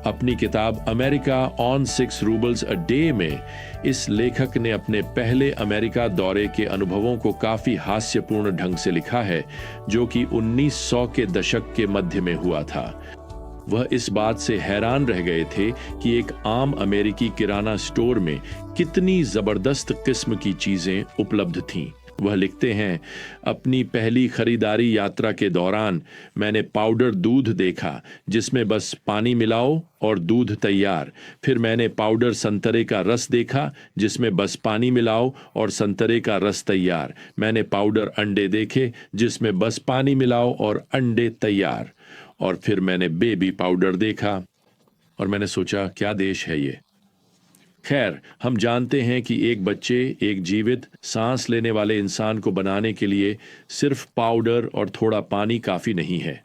अपनी किताब America on 6 roubles a day में इस लेखक ने अपने पहले अमेरिका दौरे के अनुभवों को काफी हास्यपूर्ण ढंग से लिखा है, जो कि 1900 के दशक के मध्य में हुआ था। वह इस बात से हैरान रह गए थे कि एक आम अमेरिकी किराना स्टोर में कितनी जबरदस्त किस्म की चीजें उपलब्ध थीं। वह लिखते हैं, अपनी पहली खरीदारी यात्रा के दौरान मैंने पाउडर दूध देखा जिसमें बस पानी मिलाओ और दूध तैयार। फिर मैंने पाउडर संतरे का रस देखा जिसमें बस पानी मिलाओ और संतरे का रस तैयार। मैंने पाउडर अंडे देखे जिसमें बस पानी मिलाओ और अंडे तैयार। और फिर मैंने बेबी पाउडर देखा और मैंने सोचा, क्या देश है ये। खैर, हम जानते हैं कि एक बच्चे, एक जीवित सांस लेने वाले इंसान को बनाने के लिए सिर्फ पाउडर और थोड़ा पानी काफी नहीं है।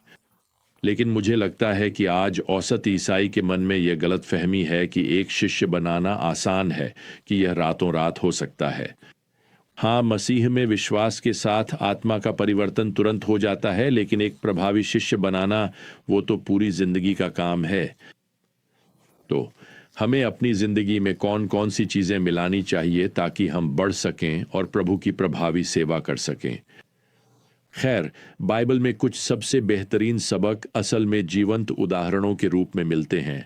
लेकिन मुझे लगता है कि आज औसत ईसाई के मन में यह गलतफहमी है कि एक शिष्य बनाना आसान है, कि यह रातों रात हो सकता है। हाँ, मसीह में विश्वास के साथ आत्मा का परिवर्तन तुरंत हो जाता है, लेकिन एक प्रभावी शिष्य बनाना वो तो पूरी जिंदगी का काम है। तो हमें अपनी जिंदगी में कौन कौन सी चीजें मिलानी चाहिए ताकि हम बढ़ सकें और प्रभु की प्रभावी सेवा कर सकें। खैर, बाइबल में कुछ सबसे बेहतरीन सबक असल में जीवंत उदाहरणों के रूप में मिलते हैं,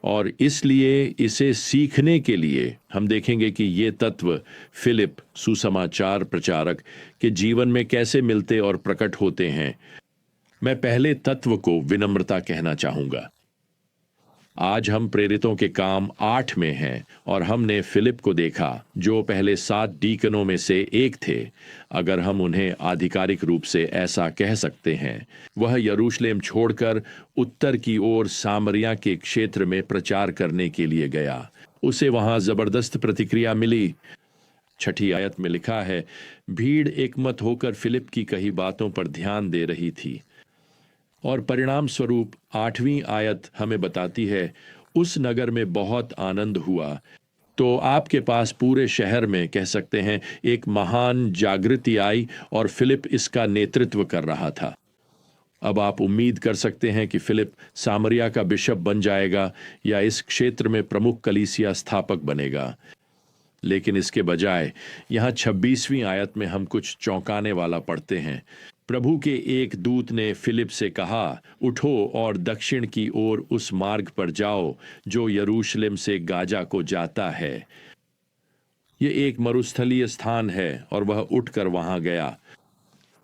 और इसलिए इसे सीखने के लिए हम देखेंगे कि ये तत्व फिलिप, सुसमाचार प्रचारक, के जीवन में कैसे मिलते और प्रकट होते हैं। मैं पहले तत्व को विनम्रता कहना चाहूंगा। आज हम प्रेरितों के काम 8 में हैं और हमने फिलिप को देखा, जो पहले 7 डीकनों में से एक थे, अगर हम उन्हें आधिकारिक रूप से ऐसा कह सकते हैं। वह यरूशलेम छोड़कर उत्तर की ओर सामरिया के क्षेत्र में प्रचार करने के लिए गया। उसे वहां जबरदस्त प्रतिक्रिया मिली। 6 आयत में लिखा है, भीड़ एकमत होकर फिलिप की कही बातों पर ध्यान दे रही थी। और परिणाम स्वरूप 8वीं आयत हमें बताती है, उस नगर में बहुत आनंद हुआ। तो आपके पास पूरे शहर में, कह सकते हैं, एक महान जागृति आई और फिलिप इसका नेतृत्व कर रहा था। अब आप उम्मीद कर सकते हैं कि फिलिप सामरिया का बिशप बन जाएगा या इस क्षेत्र में प्रमुख कलीसिया स्थापक बनेगा। लेकिन इसके बजाय यहां 26वीं आयत में हम कुछ चौंकाने वाला पढ़ते हैं। प्रभु के एक दूत ने फिलिप से कहा, उठो और दक्षिण की ओर उस मार्ग पर जाओ जो यरूशलेम से गाजा को जाता है। यह एक मरुस्थलीय स्थान है और वह उठकर वहां गया।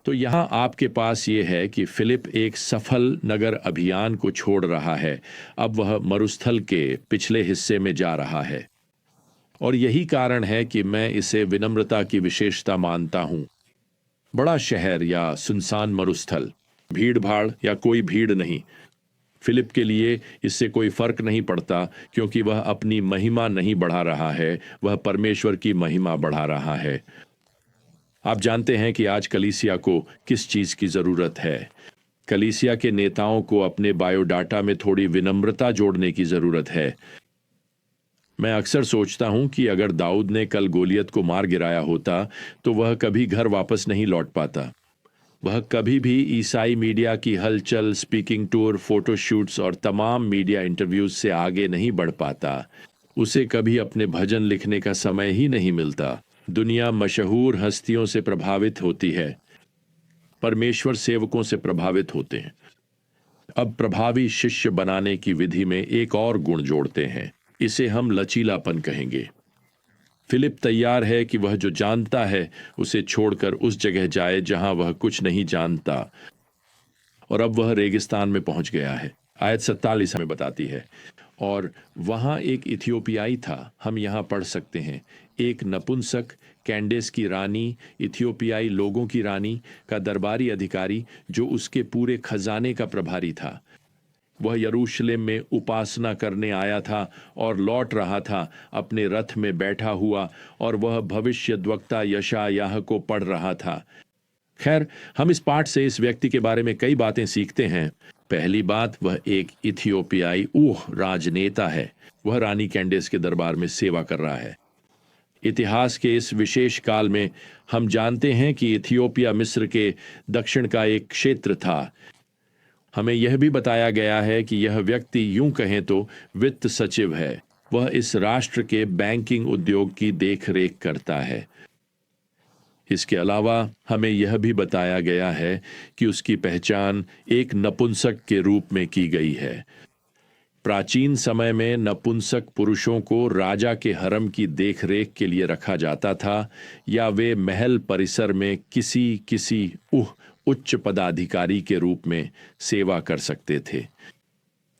तो यहां आपके पास यह है कि फिलिप एक सफल नगर अभियान को छोड़ रहा है। अब वह मरुस्थल के पिछले हिस्से में जा रहा है, और यही कारण है कि मैं इसे विनम्रता की विशेषता मानता हूं। बड़ा शहर या सुनसान मरुस्थल, भीड़ भाड़ या कोई भीड़ नहीं, फिलिप के लिए इससे कोई फर्क नहीं पड़ता, क्योंकि वह अपनी महिमा नहीं बढ़ा रहा है, वह परमेश्वर की महिमा बढ़ा रहा है। आप जानते हैं कि आज कलीसिया को किस चीज की जरूरत है। कलीसिया के नेताओं को अपने बायोडाटा में थोड़ी विनम्रता जोड़ने की जरूरत है। मैं अक्सर सोचता हूं कि अगर दाऊद ने कल गोलियत को मार गिराया होता तो वह कभी घर वापस नहीं लौट पाता। वह कभी भी ईसाई मीडिया की हलचल, स्पीकिंग टूर, फोटोशूट्स और तमाम मीडिया इंटरव्यूज से आगे नहीं बढ़ पाता। उसे कभी अपने भजन लिखने का समय ही नहीं मिलता। दुनिया मशहूर हस्तियों से प्रभावित होती है, परमेश्वर सेवकों से प्रभावित होते हैं। अब प्रभावी शिष्य बनाने की विधि में एक और गुण जोड़ते हैं, इसे हम लचीलापन कहेंगे। फिलिप तैयार है कि वह जो जानता है उसे छोड़कर उस जगह जाए जहां वह कुछ नहीं जानता, और अब वह रेगिस्तान में पहुंच गया है। आयत 47 हमें बताती है, और वहां एक इथियोपियाई था। हम यहां पढ़ सकते हैं, एक नपुंसक, कैंडेस की रानी, इथियोपियाई लोगों की रानी का दरबारी अधिकारी, जो उसके पूरे खजाने का प्रभारी था। वह यरूशलेम में उपासना करने आया था और लौट रहा था अपने रथ में बैठा हुआ, और वह भविष्यद्वक्ता यशायाह को पढ़ रहा था। खैर, हम इस पाठ से इस व्यक्ति के बारे में कई बातें सीखते हैं। पहली बात, वह एक इथियोपियाई राजनेता है। वह रानी कैंडेस के दरबार में सेवा कर रहा है। इतिहास के इस विशेष काल में हम जानते हैं कि इथियोपिया मिस्र के दक्षिण का एक क्षेत्र था। हमें यह भी बताया गया है कि यह व्यक्ति यूं कहें तो वित्त सचिव है। वह इस राष्ट्र के बैंकिंग उद्योग की देखरेख करता है। इसके अलावा हमें यह भी बताया गया है कि उसकी पहचान एक नपुंसक के रूप में की गई है। प्राचीन समय में नपुंसक पुरुषों को राजा के हरम की देखरेख के लिए रखा जाता था, या वे महल परिसर में किसी किसी उच्च पदाधिकारी के रूप में सेवा कर सकते थे।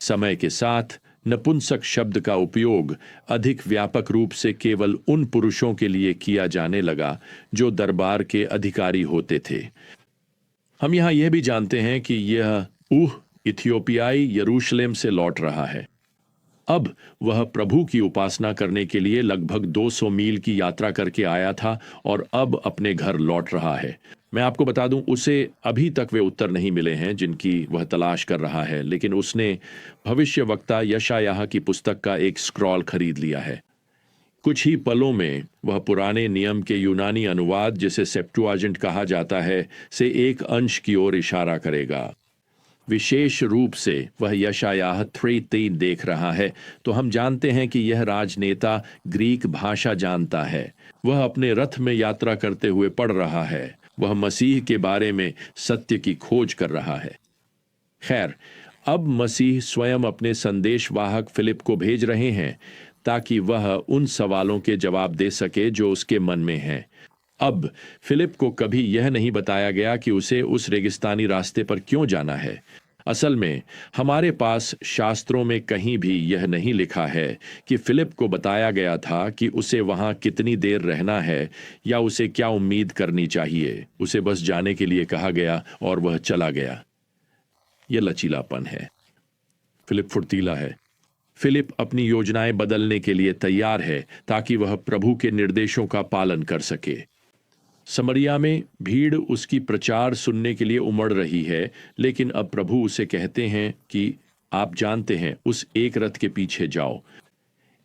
समय के साथ नपुंसक शब्द का उपयोग अधिक व्यापक रूप से केवल उन पुरुषों के लिए किया जाने लगा जो दरबार के अधिकारी होते थे। हम यहां यह भी जानते हैं कि यह इथियोपियाई यरूशलेम से लौट रहा है। अब वह प्रभु की उपासना करने के लिए लगभग 200 मील की यात्रा करके आया था और अब अपने घर लौट रहा है। मैं आपको बता दूं, उसे अभी तक वे उत्तर नहीं मिले हैं जिनकी वह तलाश कर रहा है, लेकिन उसने भविष्यवक्ता यशायाह की पुस्तक का एक स्क्रॉल खरीद लिया है। कुछ ही पलों में वह पुराने नियम के यूनानी अनुवाद, जिसे सेप्टुआजेंट कहा जाता है, से एक अंश की ओर इशारा करेगा। विशेष रूप से वह यशायाह 3:3 देख रहा है, तो हम जानते हैं कि यह राजनेता ग्रीक भाषा जानता है। वह अपने रथ में यात्रा करते हुए पढ़ रहा है। वह मसीह के बारे में सत्य की खोज कर रहा है। खैर, अब मसीह स्वयं अपने संदेशवाहक फिलिप को भेज रहे हैं ताकि वह उन सवालों के जवाब दे सके जो उसके मन में हैं। अब फिलिप को कभी यह नहीं बताया गया कि उसे उस रेगिस्तानी रास्ते पर क्यों जाना है। असल में हमारे पास शास्त्रों में कहीं भी यह नहीं लिखा है कि फिलिप को बताया गया था कि उसे वहां कितनी देर रहना है या उसे क्या उम्मीद करनी चाहिए। उसे बस जाने के लिए कहा गया और वह चला गया। यह लचीलापन है। फिलिप फुर्तीला है। फिलिप अपनी योजनाएं बदलने के लिए तैयार है ताकि वह प्रभु के निर्देशों का पालन कर सके। समरिया में भीड़ उसकी प्रचार सुनने के लिए उमड़ रही है, लेकिन अब प्रभु उसे कहते हैं कि आप जानते हैं, उस एक रथ के पीछे जाओ।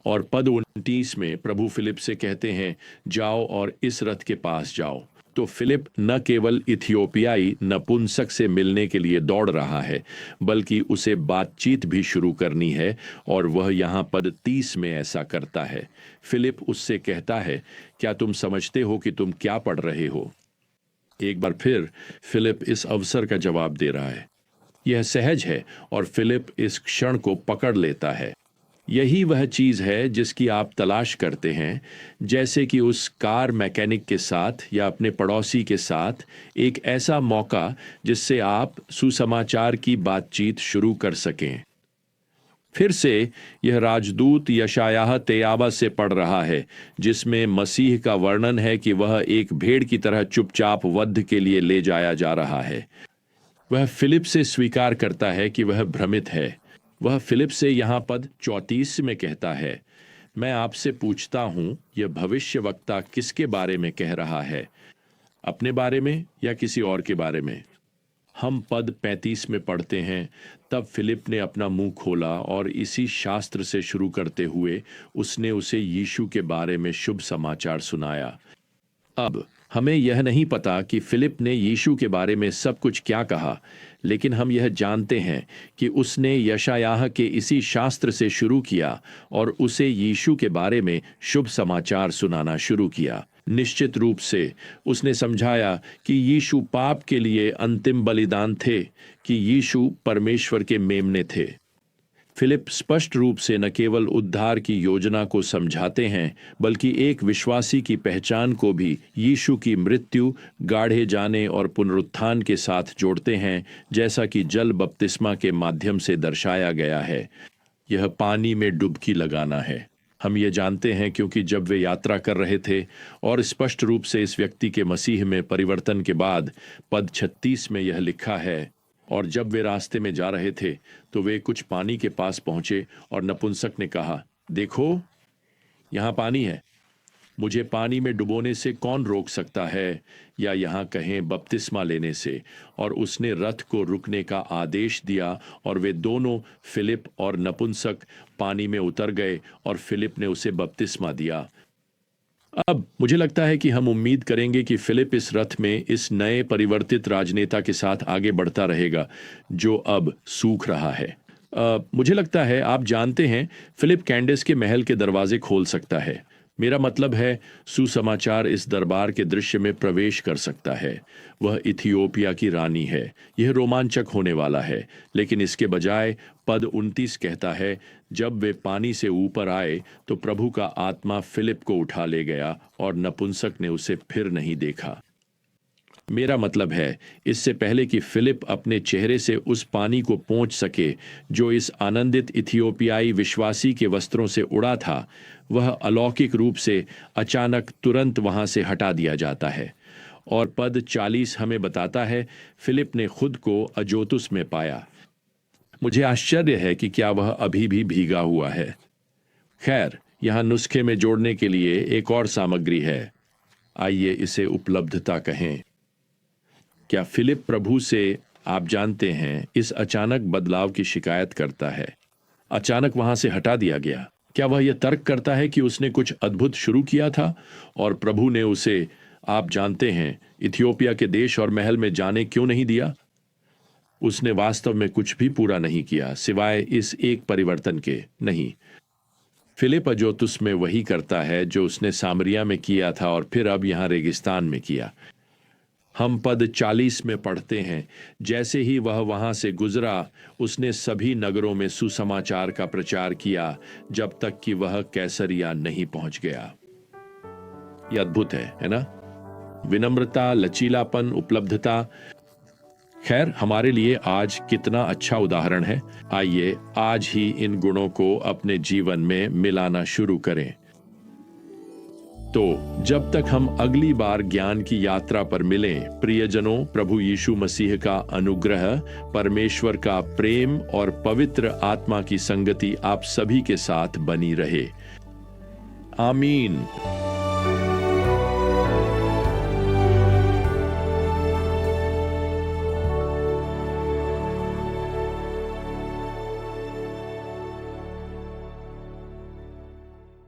और पद 29 में प्रभु फिलिप से कहते हैं, जाओ और इस रथ के पास जाओ। तो फिलिप न केवल इथियोपियाई नपुंसक से मिलने के लिए दौड़ रहा है, बल्कि उसे बातचीत भी शुरू करनी है, और वह यहां पद 30 में ऐसा करता है। फिलिप उससे कहता है, क्या तुम समझते हो कि तुम क्या पढ़ रहे हो? एक बार फिर फिलिप इस अवसर का जवाब दे रहा है। यह सहज है और फिलिप इस क्षण को पकड़ लेता है। यही वह चीज है जिसकी आप तलाश करते हैं, जैसे कि उस कार मैकेनिक के साथ या अपने पड़ोसी के साथ एक ऐसा मौका जिससे आप सुसमाचार की बातचीत शुरू कर सकें। फिर से यह राजदूत यशायाह तेयाबा से पढ़ रहा है, जिसमें मसीह का वर्णन है कि वह एक भेड़ की तरह चुपचाप वध के लिए ले जाया जा रहा है। वह फिलिप से स्वीकार करता है कि वह भ्रमित है। वह फिलिप से यहां पद 34 में कहता है, मैं आपसे पूछता हूं, यह भविष्यवक्ता किसके बारे में कह रहा है, अपने बारे में या किसी और के बारे में? हम पद 35 में पढ़ते हैं, तब फिलिप ने अपना मुंह खोला और इसी शास्त्र से शुरू करते हुए उसने उसे यीशु के बारे में शुभ समाचार सुनाया। अब हमें यह नहीं पता कि फिलिप ने यीशु के बारे में सब कुछ क्या कहा, लेकिन हम यह जानते हैं कि उसने यशायाह के इसी शास्त्र से शुरू किया और उसे यीशु के बारे में शुभ समाचार सुनाना शुरू किया। निश्चित रूप से उसने समझाया कि यीशु पाप के लिए अंतिम बलिदान थे, कि यीशु परमेश्वर के मेमने थे। फिलिप स्पष्ट रूप से न केवल उद्धार की योजना को समझाते हैं, बल्कि एक विश्वासी की पहचान को भी यीशु की मृत्यु, गाढ़े जाने और पुनरुत्थान के साथ जोड़ते हैं, जैसा कि जल बपतिस्मा के माध्यम से दर्शाया गया है। यह पानी में डुबकी लगाना है। हम ये जानते हैं क्योंकि जब वे यात्रा कर रहे थे और स्पष्ट रूप से इस व्यक्ति के मसीह में परिवर्तन के बाद पद 36 में यह लिखा है, और जब वे रास्ते में जा रहे थे तो वे कुछ पानी के पास पहुंचे और नपुंसक ने कहा, देखो यहां पानी है, मुझे पानी में डुबोने से कौन रोक सकता है, या यहां कहें बपतिस्मा लेने से। और उसने रथ को रुकने का आदेश दिया और वे दोनों, फिलिप और नपुंसक, पानी में उतर गए और फिलिप ने उसे बपतिस्मा दिया। अब मुझे लगता है कि हम उम्मीद करेंगे कि फिलिप इस रथ में इस नए परिवर्तित राजनेता के साथ आगे बढ़ता रहेगा जो अब सूख रहा है। मुझे लगता है आप जानते हैं, फिलिप कैंडेस के महल के दरवाजे खोल सकता है। मेरा मतलब है, सुसमाचार इस दरबार के दृश्य में प्रवेश कर सकता है। वह इथियोपिया की रानी है। यह रोमांचक होने वाला है, लेकिन इसके बजाय पद 29 कहता है, जब वे पानी से ऊपर आए तो प्रभु का आत्मा फिलिप को उठा ले गया और नपुंसक ने उसे फिर नहीं देखा। मेरा मतलब है, इससे पहले कि फिलिप अपने चेहरे से उस पानी को पोंछ सके जो इस आनंदित इथियोपियाई विश्वासी के वस्त्रों से उड़ा था, वह अलौकिक रूप से अचानक तुरंत वहां से हटा दिया जाता है। और पद 40 हमें बताता है, फिलिप ने खुद को अजोतुस में पाया। मुझे आश्चर्य है कि क्या वह अभी भी भीगा हुआ है। खैर, यहां नुस्खे में जोड़ने के लिए एक और सामग्री है। आइए इसे उपलब्धता कहें। क्या फिलिप प्रभु से, आप जानते हैं, इस अचानक बदलाव की शिकायत करता है? अचानक वहां से हटा दिया गया। क्या वह यह तर्क करता है कि उसने कुछ अद्भुत शुरू किया था और प्रभु ने उसे, आप जानते हैं, इथियोपिया के देश और महल में जाने क्यों नहीं दिया? उसने वास्तव में कुछ भी पूरा नहीं किया सिवाय इस एक परिवर्तन के। नहीं, फिलिप अजोतुस में वही करता है जो उसने सामरिया में किया था और फिर अब यहां रेगिस्तान में किया। हम पद 40 में पढ़ते हैं, जैसे ही वह वहां से गुजरा, उसने सभी नगरों में सुसमाचार का प्रचार किया जब तक कि वह कैसरिया नहीं पहुंच गया। यह अद्भुत है ना? विनम्रता, लचीलापन, उपलब्धता। खैर, हमारे लिए आज कितना अच्छा उदाहरण है। आइए आज ही इन गुणों को अपने जीवन में मिलाना शुरू करें। तो जब तक हम अगली बार ज्ञान की यात्रा पर मिलें, प्रियजनों, प्रभु यीशु मसीह का अनुग्रह, परमेश्वर का प्रेम और पवित्र आत्मा की संगति आप सभी के साथ बनी रहे। आमीन।